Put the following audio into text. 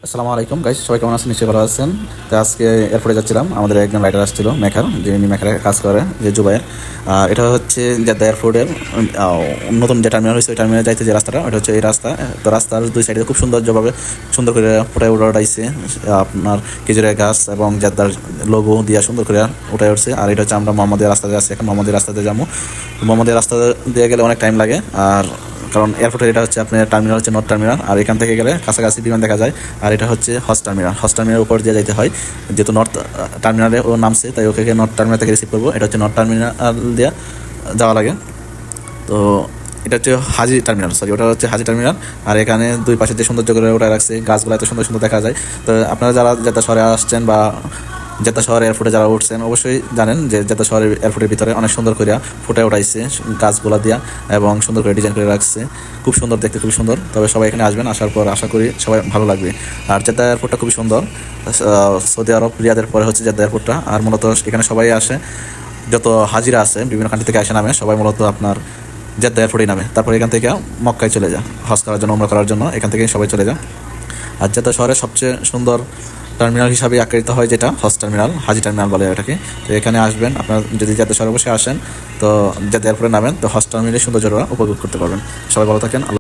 আসসালামু আলাইকুম গাইস, সবাই কেমন আছেন? নিশ্চয়ই ভালো আছেন। তো আজকে এয়ারপোর্টে যাচ্ছিলাম, আমাদের একজন রাইডার আসছিল মেকার, যিনি মেকারে কাজ করে, যে জুবাইর। এটা হচ্ছে জেদ্দা এয়ারপোর্টের নতুন যে টার্মিনাল হয়েছে, ওই টার্মিনালে যাইতে যে রাস্তাটা, ওটা হচ্ছে এই রাস্তা। তো রাস্তার দুই সাইডে খুব সৌন্দর্যভাবে সুন্দর করে ফুটায় উঠাইছে আপনার খেজুরের গাছ এবং জেদ্দার লোগো দিয়ে সুন্দর করে উঠাই উঠছে। আর এটা হচ্ছে আমরা মোহাম্মদের রাস্তাতে আছি, এখন মোহাম্মদের রাস্তাতে যাবো। মোহাম্মদের রাস্তা দিয়ে গেলে অনেক টাইম লাগে, আর কারণ এয়ারপোর্টের এটা হচ্ছে আপনার টার্মিনাল হচ্ছে নর্থ টার্মিনাল, আর এখান থেকে গেলে কাছাকাছি বিমান দেখা যায়। আর এটা হচ্ছে হজ টার্মিনালের উপর দিয়ে যেতে হয়, যেহেতু নর্থ টার্মিনালে ও নামছে, তাই ওকে নর্থ টার্মিনাল থেকে রিসিভ করবো। এটা হচ্ছে নর্থ টার্মিনাল দিয়ে যাওয়া লাগে। তো এটা হচ্ছে ওটা হচ্ছে হাজি টার্মিনাল। আর এখানে দুই পাশে যে সৌন্দর্য করে ওটা রাখছে, গাছগুলো এত সুন্দর সুন্দর দেখা যায়। তো আপনারা যারা জেদ্দা শহরে আসছেন বা জেদ্দা শহর এয়ারপোর্টে যারা উঠছেন, অবশ্যই জানেন যে জেদ্দা শহরের এয়ারপোর্টের ভিতরে অনেক সুন্দর করে ফুটে উঠাইছে গাছগুলা দিয়া, এবং সুন্দর করে ডিজাইন করে রাখছে। খুব সুন্দর দেখতে, খুবই সুন্দর। তবে সবাই এখানে আসবেন, আসার পর আশা করি সবাই ভালো লাগবে। আর জেদ্দা এয়ারপোর্টটা খুবই সুন্দর। সৌদি আরব রিয়াদের পরে হচ্ছে জেদ্দা এয়ারপোর্টটা। আর মূলত এখানে সবাই আসে, যত হাজিরা আছে বিভিন্ন কান্ট্রি থেকে আসে নামে, সবাই মূলত আপনার জেদ্দা এয়ারপোর্টেই নামে। তারপর এখান থেকে মক্কায় চলে যায় হজ করার জন্য, উমরা করার জন্য এখান থেকে সবাই চলে যায়। আর জেদ্দা শহরের সবচেয়ে সুন্দর টার্মিনাল হিসাবে আখ্যায়িত হয় যেটা হজ টার্মিনাল, হাজি টার্মিনাল বলে এটাকে। তো এখানে আসবেন, আপনার যদি জেদ্দা শহরে বসে আসেন, তো জেদ্দা এয়ারপোর্টে নামেন, তো হজ টার্মিনালের সৌন্দর্যটা উপভোগ করতে পারবেন। সবাই ভালো থাকেন।